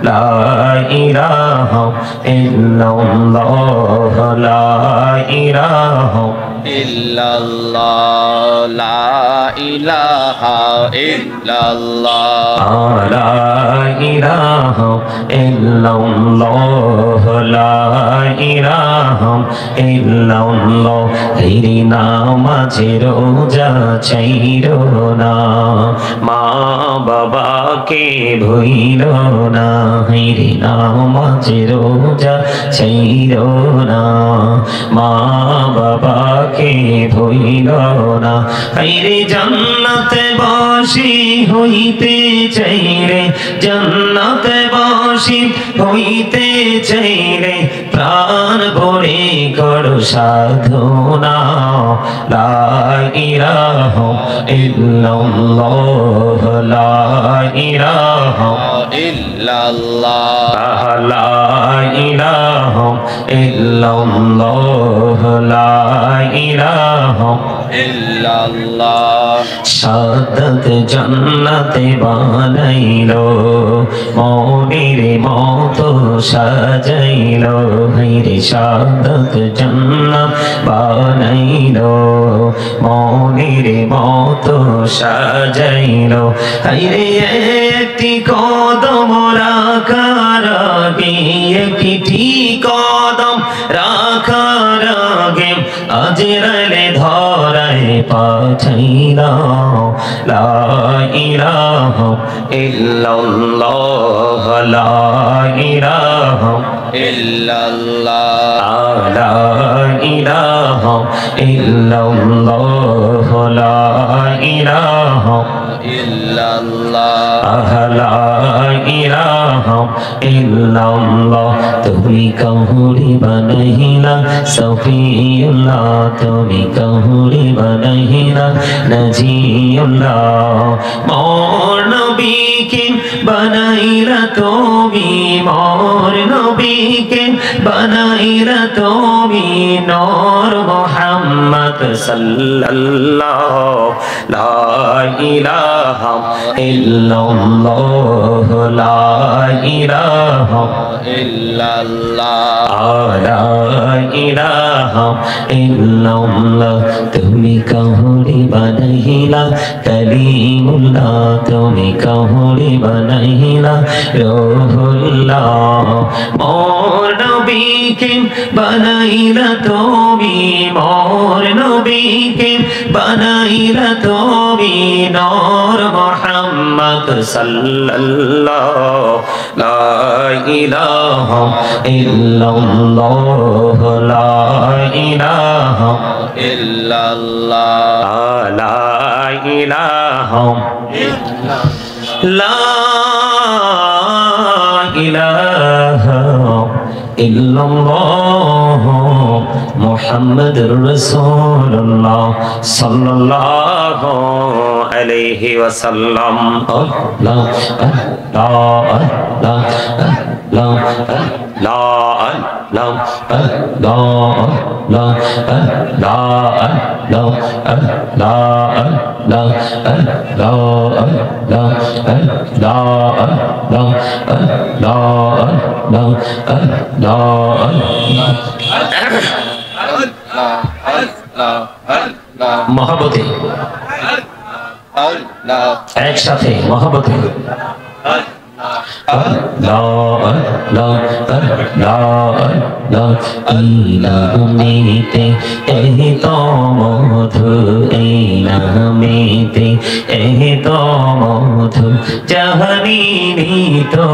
লা ইলাহা ইল্লাল্লাহ লা ইলাহা ইল্লাল্লাহ লা ইলাহা ইল্লাল্লাহ লা ইলাহা ইল্লাল্লাহ লা ইলাহা ইল্লাল্লাহ হেরি নামাজে রোজা ছাইরো না মা বাবাকে ভুইলো না হেরি নামাজে রোজা ছাইরো না মা বাবাকে ভুইলো না হেরি জান্নাতে বাসি হইতে চাইরে জান্নাতে বাসি হইতে চাইরে প্রাণ ভরে করো সাধনা লা ইলাহা ইল্লাল্লাহ লা ইলাহা ইল্লাল্লাহ লা ইলাহা ইল্লাল্লাহ লা ইলাহা ইল্লাল্লাহ শাহাদাত জান্নাতে বানাইলো মনের মতো সাজাইলো হায়রে শাহাদাত জান্নাত বানাইলো মনের মতো সাজাইলো হায়রে একটি কদম রাখার আগে একটি কদম রাখার আগে আজরাইলে ধরায় পাঠাইলা লা ইলাহা ইল্লাল্লাহ লা ইলাহা ইল্লাল্লাহ লা ইলাহা ইল্লাল্লাহ লা ইলাহা ইল্লাল্লাহ লা ইলাহা ইল্লাল্লাহ তুমি কাহুরি বানাইলা সফিউল্লাহ তুমি কাহুরি বানাইলা নজিউল্লাহ মোর নবীকে বানাইলা তুমি মোর নবীকে বানাইলা তুমি নূর মুহাম্মদ সাল্লাল্লাহু লা ইলাহা ইল্লাল্লাহ লা ইলাহা ইল্লাল্লাহ লা ইলাহা ইল্লাল্লাহ তুমি কাহুরি বানাইলা কালিমুল্লাহ তুমি কাহুরি বানাইলা রূহুল্লাহ মোর নবীকে বানাইলা তুমি মোর নবীকে বানাইলা তুমি নূর মুহাম্মদ সাল্লাল্লাহু লা ইলাহা ইল্লাল্লাহ লা ইলাহা ইল্লাল্লাহ লা ইলাহা লা ইলাহা ইল্লাল্লাহ মুহাম্মাদুর রাসূলুল্লাহ সাল্লাল্লাহু আলাইহি ওয়াসাল্লাম লা লা লা লা লা لا لا لا لا لا لا মহাবতে একসাথে মহাবতে নামেতে এই তো মধু এই নামেতে এই তো মধু জাহানি তো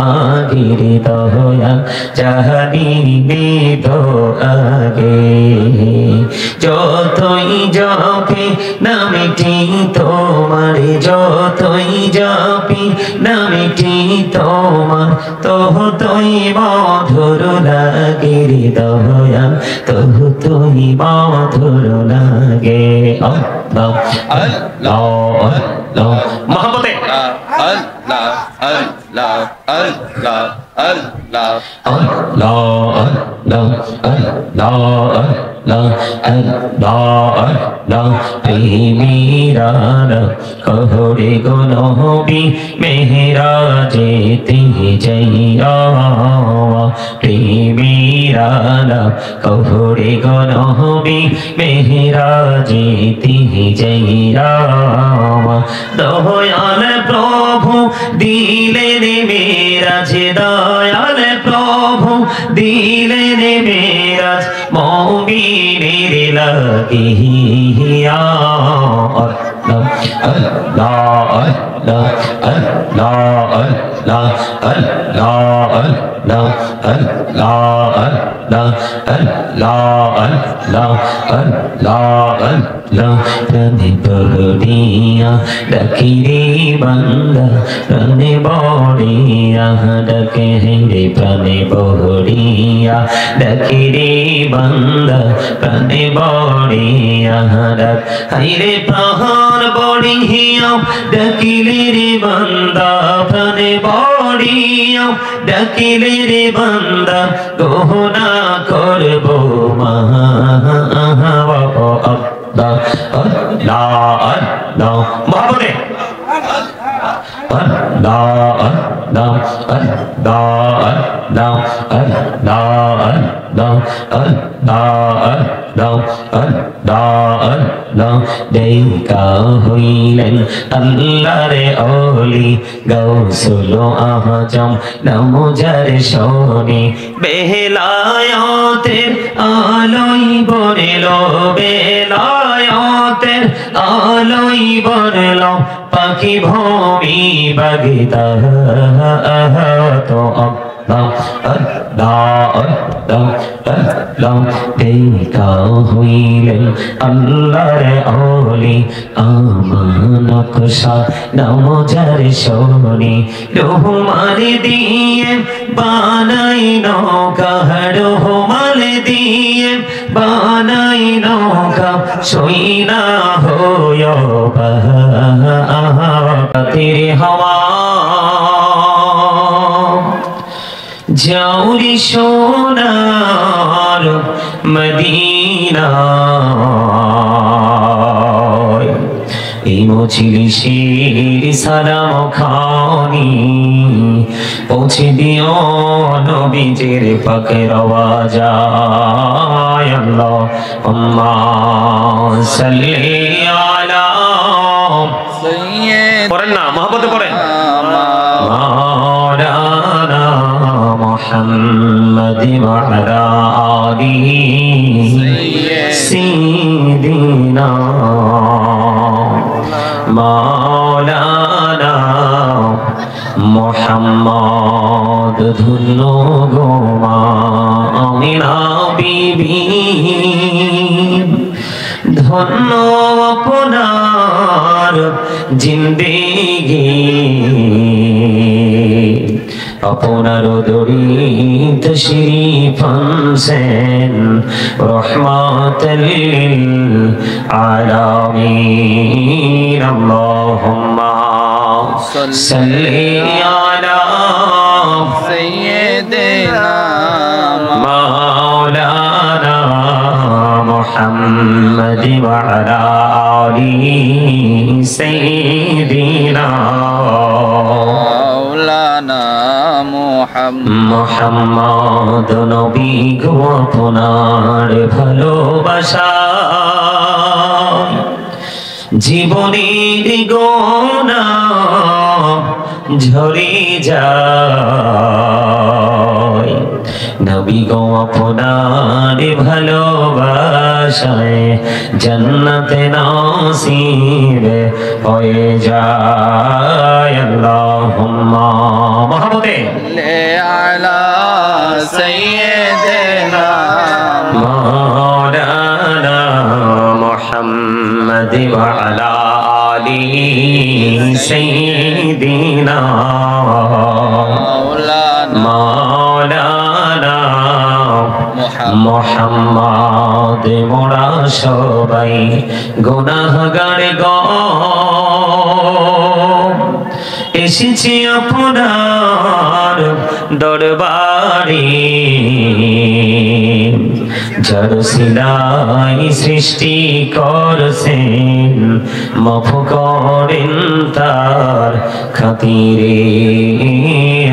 আগের দয়া জাহানি তো আগে যতই জপে নামটি তোমার যতই জপি নামটি তোমার ততই মধুর লাগে রে দয়া ততই মধুর লাগে আল্লাহ আল্লাহ আল্লাহ মহব্বতে আল্লাহ আল্লাহ আল্লাহ আল্লাহ আল্লাহ আল্লাহ আল্লাহ প্রেমীরানা কহরে গো নবী মেহরাজেতে যাইয়া প্রেমীরানা কহরে গো নবী মেহরাজেতে যাইয়া দয়াল প্রভু দিলেন মেরাজ দয়াল প্রভু দিলেন মেরাজ মুমিনের লাগিয়া আল্লাহ আল্লাহ আল্লাহ আল্লাহ আল্লাহ আল্লাহ আল্লাহ আল্লাহ আল্লাহ আল্লাহ আল্লাহ আল্লাহ প্রাণে বড়িয়া ডাকি রে বান্দা প্রাণে বড়িয়া ডাকে রে প্রাণে বড়িয়া ডাকি রে বান্দা প্রাণে বড়িয়া ডাক হাইরে প্রাণ বড়িয়া ডাকিলে রে বান্দা প্রাণে বড়িয়া ডাকিলে রে বান্দা গহনা করব মা Allah Allah Allah Muhammad Allah Allah Allah Allah Allah Allah Allah Allah দেখা হইলেন আল্লাহরে ওলি গৌসুল আজম নামজার শোনে বেলায়াতের আলোই বরল বেলায়াতের আলোই বরল পাখি ভূমি বাগিতা তো Allah Allah Allah দেখা হইলেন আল্লাহর ওলি আমানত শাহ নামজার শোনে রহমান দিয়ে বানাই নৌকা রহমান দিয়ে বানাই নৌকা সইনা হয় বাতির হাওয়া जाऊरी सोनार मदीना मुझिली शीर सलाम खानी पहुँचे दियो नबीजिर पाकेर आवाज़ाय अल्लाहुम्मा सल्ली अला सय्यिद पढ़ें ना मोहब्बत पढ़ें मौलाना मुहम्मद वअला आलिहि सय्यिदिना मौलाना मुहम्मद धुनो गोमा आमिना बीबी धुनो अपनार जिंदगी আপনার দরিদ শরীফ আনছেন রহমাতাল লিল আলামিন আল্লাহুম্মা সাল্লি আলা সাইয়্যিদিনা মাওলানা মুহাম্মদ ওয়া আলা আলিহি সাইয়্যিদিনা মাওলানা মুহাম্মদ নবী গো আপনার ভালোবাসা জীবনের গোনা ঝরে যায় নবী গো আপনার ভালোবাসায় জান্নাতে নসিব হয়ে যায় আল্লাহুম্মা মুহাম্মদে আলা সাইয়্যিদিনা মাওলানা মুহাম্মদ ওয়া আলা আলিহি সাইয়্যিদিনা মাওলানা মুহাম্মদ মোরা সবাই গুনাহগার গো এসেছি আপনার দরবারে যার সিলাই সৃষ্টি করছেন মাফ করেন তার খাতিরে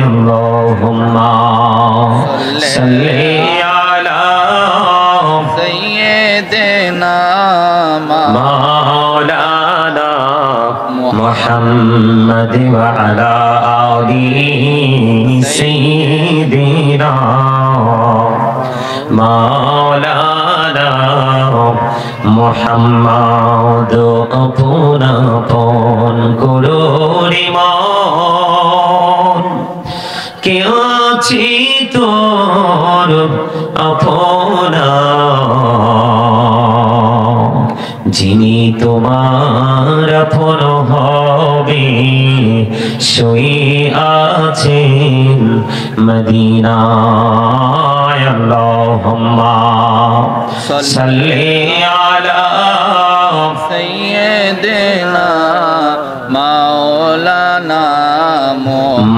আল্লাহুম্মা সাল্লি আলা সাইয়্যিদিনা মাওলানা মুহাম্মদ ওয়া আলা আলি সাইয়্যিদিনা মাওলানা মুহাম্মদ আপন আপন করুণি মন কে আছি তোর আপনা যিনি তোমার আপন হবে শুয়ে আছেন মদিনায় আল্লাহুম্মা সাল্লি আলা সাইয়্যিদিনা মাওলানা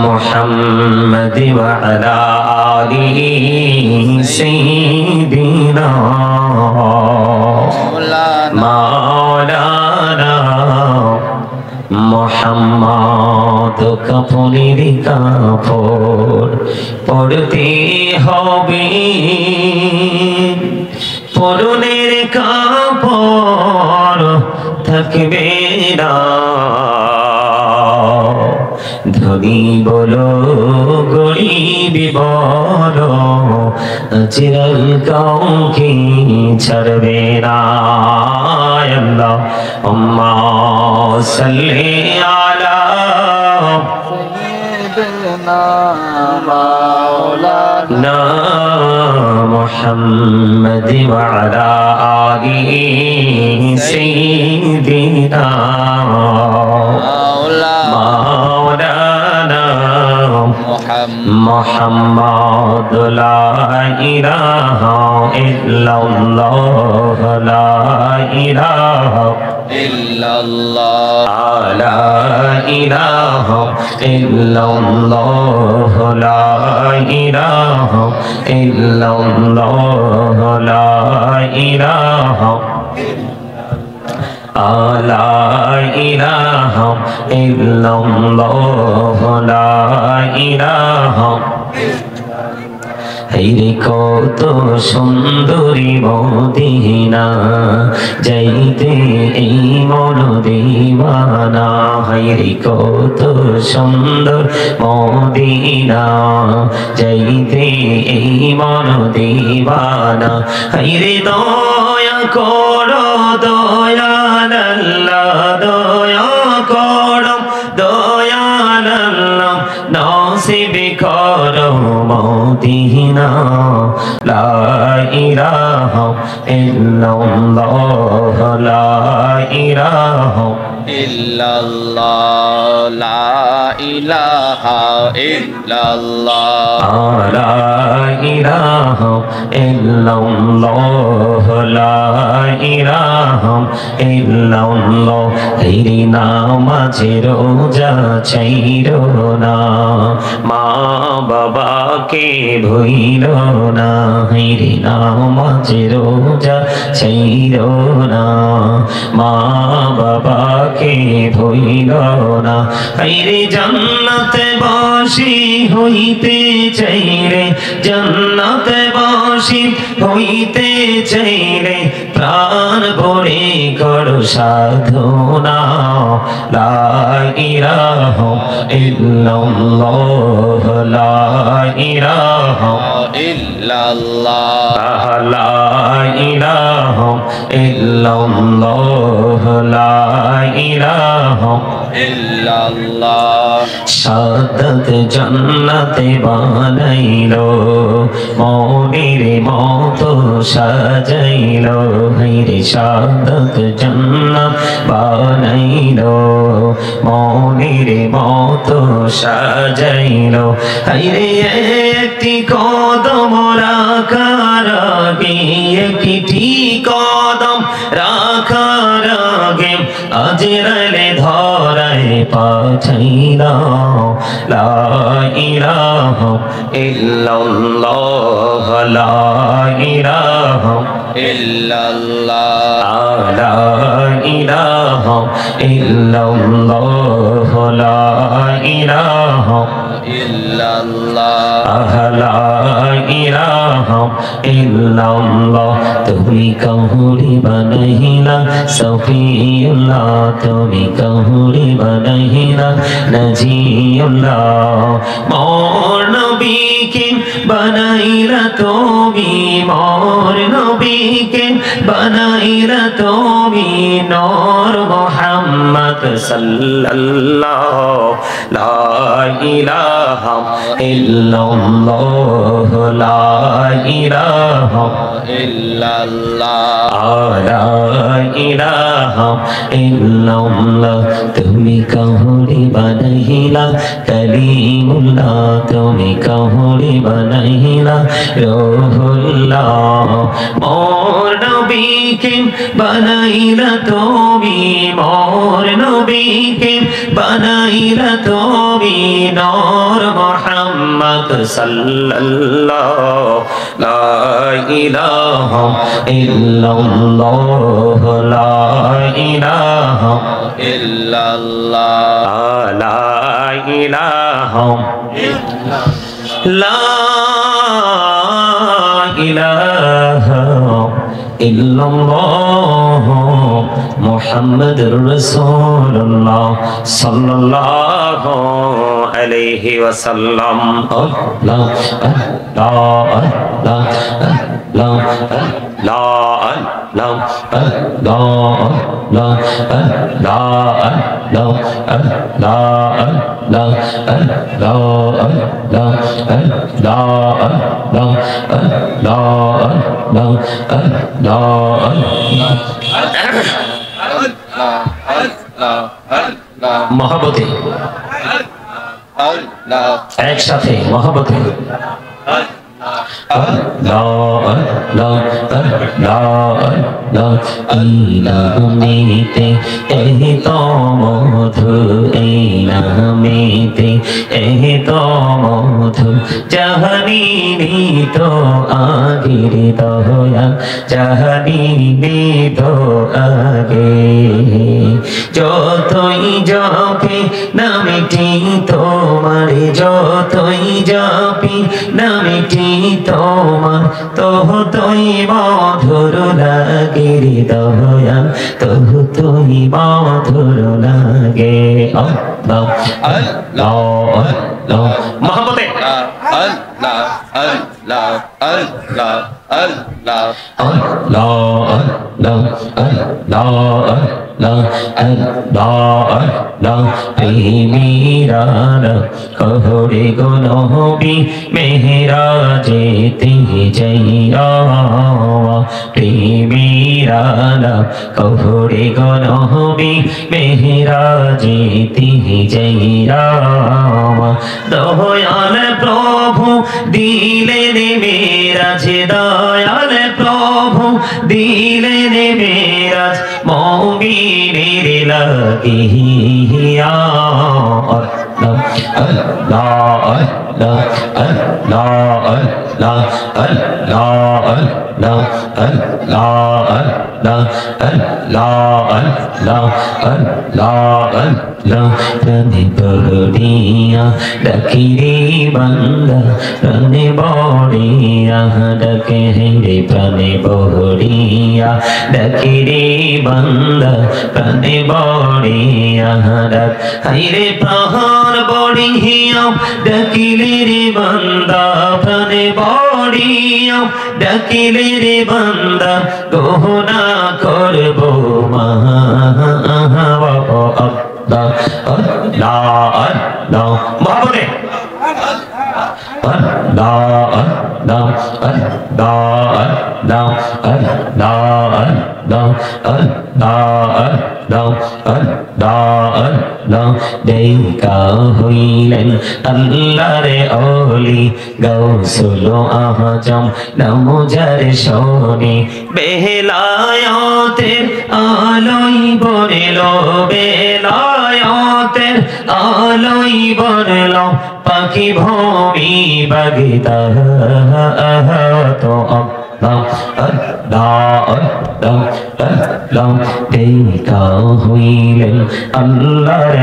মুহাম্মদ ওয়া আলা আলি সাইয়্যিদিনা মাওলানা মুহাম্মদ কাফনের কাপড় পরতে হবে পরনের কাপড় থাকবে না ধনী বলো গরিব বলো চিরাল কাউকে ছাড়বে না আল্লাহুম্মা সাল্লি আলা সাইয়্যিদিনা মাওলানা মুহাম্মদ ওয়া আলা আলি সাইয়্যিদিনা মাওলানা মুহাম্মদ লা ইলাহা ইল্লাল্লাহ লা ইলাহা ইল্লাল্লাহ লা ইলাহা ইল্লাল্লাহ লা ইলাহা ইল্লাল্লাহ লা ইলাহা লা ইলাহা ইল্লাল্লাহ লা ইলাহা হায়রে কত সুন্দরী মদিনা যাইতে এই মন দিওয়ানা হায়রে কত সুন্দর মদিনা যাইতে এই মন দিওয়ানা হায়রে দয়া করো দয়াল আল্লাহ দয়া করো দয়াল আল্লাহ নসিব করো মদিনা লা ইলাহা ইল্লাল্লাহ লা ইলাহা ইল্লাল্লাহ লা ইলাহা ইল্লাল্লাহ লা ইলাহা ইল্লাল্লাহ লা ইলাহা ইল্লাল্লাহ হায়রে নামাজে রোজা ছাইরো না মা বাবাকে ভুইলো না হায়রে নামাজে রোজা ছাইরো না মা বাবাকে ভুইলো না হায়রে জান্নাতে বাসী হইতে চাইলে জান্নাতে বাসী হইতে চাইলে প্রাণ ভরে করো সাধনা লা ইলাহা ইল্লাল্লাহ লা ইলাহা ইল্লাল্লাহ লা ইলাহা ইল্লাল্লাহ লা ইলাহা ইল্লাল্লাহ শাহাদাত জান্নাতে বানাইলো মনের মতো সাজাইলো হায়রে শাহাদাত জান্নাত বানাইলো মনের মতো সাজাইলো হায়রে একটি কদম রাখার আগে একটি কদম রাখার আগে আজরাইল ধরায় পাঠাইলা লা ইলাহা ইল্লাল্লাহ লা ইলাহা ইল্লাল্লাহ লা ইলাহা ইল্লাল্লাহ লা ইলাহা ইল্লাল্লাহ লা ইলাহা ইল্লাল্লাহ তুমি কাহুরি বানাইলা সফিউল্লাহ তুমি কাহুরি বানাইলা নজিউল্লাহ মোর নবীকে বানাইলা তুমি মোর নবীকে বানাইলা তুমি নূর মুহাম্মদ সাল্লাল্লাহু লা ইলাহা ইল্লাল্লাহ লা ইলাহা ইল্লাল্লাহ লা ইলাহা ইল্লাল্লাহ তুমি কাহুরি বানাইলা কালিমুল্লাহ তুমি কাহুরি বানাইলা রূহুল্লাহ মোর নবীকে বানাইলা তুমি মোর নবীকে বানাইলা তুমি নূর মুহাম্মদ সাল্লাল্লাহু লা ইলাহা ইল্লাল্লাহ লা ইলাহা ইল্লাল্লাহ লা ইলাহা লা ইলাহা ইল্লাল্লাহ মুহাম্মাদুর রাসূলুল্লাহ সাল্লাল্লাহু আলাইহি ওয়াসাল্লাম লা মহব্বতে একসাথে মহব্বতে নামেতে এই তো মধু এই নামেতে এই তো মধু জাহানি তো আগের দয়া জাহানি তো আগে যতই জপে নামটি তোমার যতই জপি নামটি তোমার ততই মধুর লাগে রে দয়া ততই মধুর লাগে আল্লাহ আল্লাহ আল্লাহ মহব্বতে আল্লাহ আল্লাহ আল্লাহ আল্লাহ Allah Allah Allah Allah Allah প্রেমীরানা কহরে গো নবী মেহরাজেতে যাইয়া প্রেমীরানা কহরে গো নবী মেহরাজেতে যাইয়া দয়াল প্রভু দিলেন মেরাজ দয়াল প্রভু দিলেন মেরাজ মুমিনের লাগিয়া আল্লাহ আল্লাহ আল্লাহ আল্লাহ আল্লাহ আল্লাহ আল্লাহ আল্লাহ আল্লাহ আল্লাহ আল্লাহ আল্লাহ প্রাণে বড়িয়া ডাকি রে বান্দা প্রাণে বড়িয়া ডাকে রে প্রাণে বড়িয়া ডাকি রে বান্দা প্রাণে বড়িয়া ডাক হাইরে প্রাণ বড়িয়া ডাকিলে রে বান্দা প্রাণে বড়িয়া ডাকিলে রে বান্দা গহনা করব মা Allah Allah Allah মহব্বতে দেখা হইলেন আল্লাহরে ওলি গাউসুল আজম নামজার শোনে বেলায়াতের আলোই বরল বেলায়াতের আলোই বরল পাখি ভূমি বাগদা তো দেখা হইলেন আল্লাহর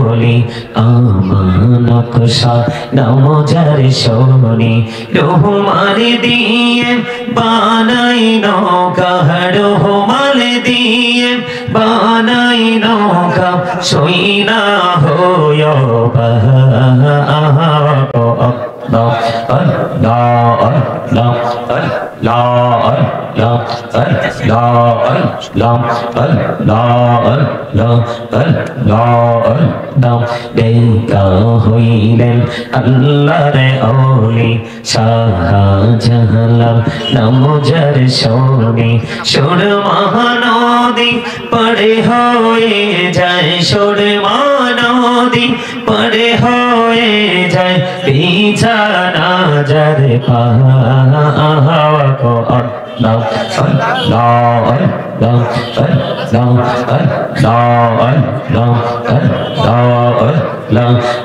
ওলি আমানত শাহ নামজার শোনে রহমান দিয়ে বানাই নৌকা রহমান দিয়ে বানাই নৌকা সইনা হয় দেখা হইলেন আল্লাহর ওলি শাহজালাল নামজার শোনে সুরমা নদী পড়ে হয়ে যায় সুরমা নদী পড়ে হয়ে যায় বিছানা যার পাওয়া কো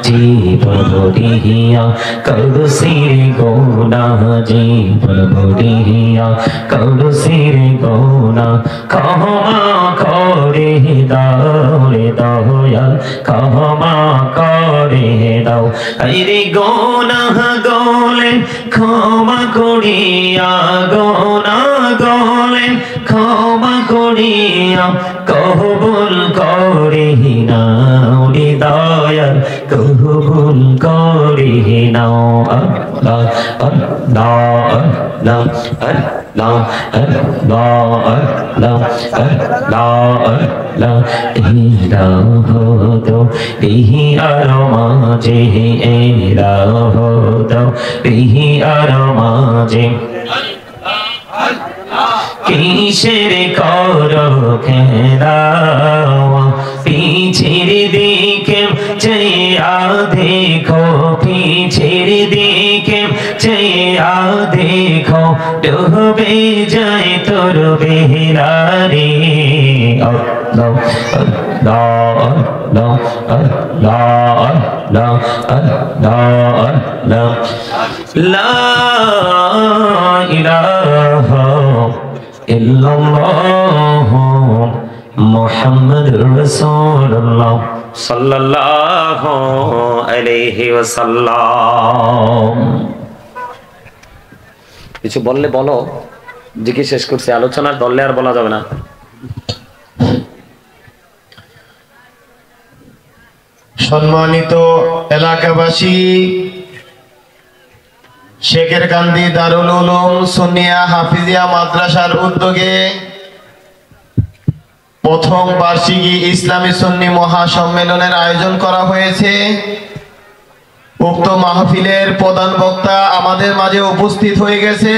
জীবন বড়িয়া করুসির গোনা জীবন বড়িয়া করুসির গোনা ক্ষমা করে দাও রে দয়াল ক্ষমা করে দাও আরে গোনা গোলে ক্ষমা করিয়া গোনা গোলে ক্ষমা করিয়া কবুল করে নাও রে দয়াল কবুল করে নাও আল্লাহ আল্লাহ আল্লাহ আল্লাহ আল্লাহ আল্লাহ আল্লাহ আল্লাহ এরা হতো বিহি আর মাঝে এরা হতো বিহি আর মাঝে কিসের করো খেলা পিছের দিকে চেয়া দেখো পিছের দিকে চেয়া দেখো ডুবে যায় তোর বেহরারে আল্লাহ আল্লাহ আল্লাহ আল্লাহ আল্লাহ আল্লাহ আল্লাহ লা ইলাহা ইল্লাল্লাহ মুহাম্মাদুর রাসূলুল্লাহ সাল্লাল্লাহু আলাইহি ওয়াসাল্লাম। কিছু বললে বলো, জিকির শেষ করছি, আলোচনার দললে আর বলা যাবে না। সম্মানিত এলাকাবাসী, শেখের কান্দি দারুল উলুম সুন্নিয়া হাফিজিয়া মাদ্রাসার উদ্যোগে প্রথম বার্ষিকী ইসলামী সুন্নি মহাসম্মেলনের আয়োজন করা হয়েছে। উক্ত মাহফিলের প্রধান বক্তা আমাদের মাঝে উপস্থিত হয়ে গেছে।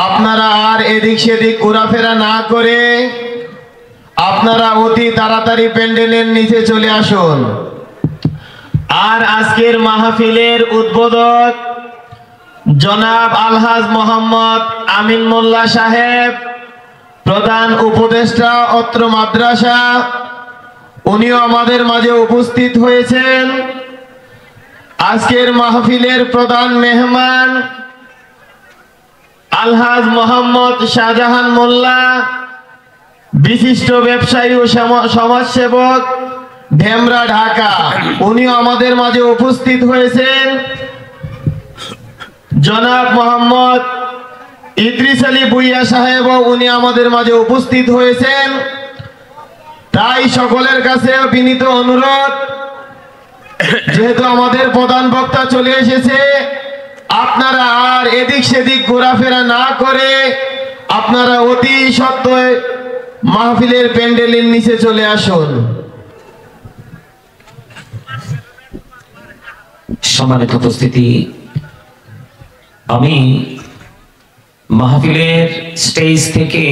আপনারা আর এদিক সেদিক ঘোরাফেরা না করে আপনারা অতি তাড়াতাড়ি প্যান্ডেলের নিচে চলে আসুন। আর আজকের মাহফিলের উদ্বোধক জনাব আলহাজ মোহাম্মদ আমিন মোল্লা সাহেব, প্রধান উপদেষ্টা অত্র মাদ্রাসা, উনিও আমাদের মাঝে উপস্থিত হয়েছেন। আজকের মাহফিলের প্রধান মেহমান আলহাজ মোহাম্মদ শাহজাহান মোল্লা, বিশিষ্ট ব্যবসায়ী ও সমাজসেবক, ঢেমরা, ঢাকা, উনিও আমাদের মাঝে উপস্থিত হয়েছেন। জনাব মোহাম্মদ ইদ্রিস আলী বুইয়া সাহেব, উনি আমাদের মাঝে উপস্থিত হয়েছেন। তাই সকলের কাছে বিনীত অনুরোধ, যেহেতু আমাদের প্রধান বক্তা চলে এসেছে, আপনারা আর এদিক সেদিক ঘোরাফেরা না করে আপনারা অতি সত্বর মাহফিলের প্যান্ডেলের নিচে চলে আসুন। সম্মানিত উপস্থিতি, আমি মাহফিলের স্টেজ থেকে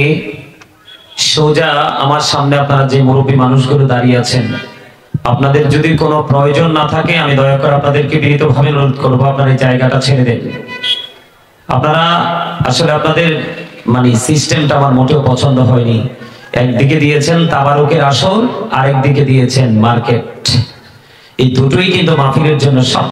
সোজা আমার সামনে আপনারা যে মুরব্বী মানুষগুলো দাঁড়িয়ে আছেন, আপনাদের যদি কোনো প্রয়োজন না থাকে আমি দয়া করে আপনাদেরকে বিনীতভাবে অনুরোধ করবো আপনারা এই জায়গাটা ছেড়ে দেন। আপনারা আসলে আপনাদের মানে সিস্টেমটা আমার মোটেও পছন্দ হয়নি। একদিকে দিয়েছেন তাবারুকের আসর, আরেকদিকে দিয়েছেন মার্কেট। এই দুটোই কিন্তু মাহফিলের জন্য সব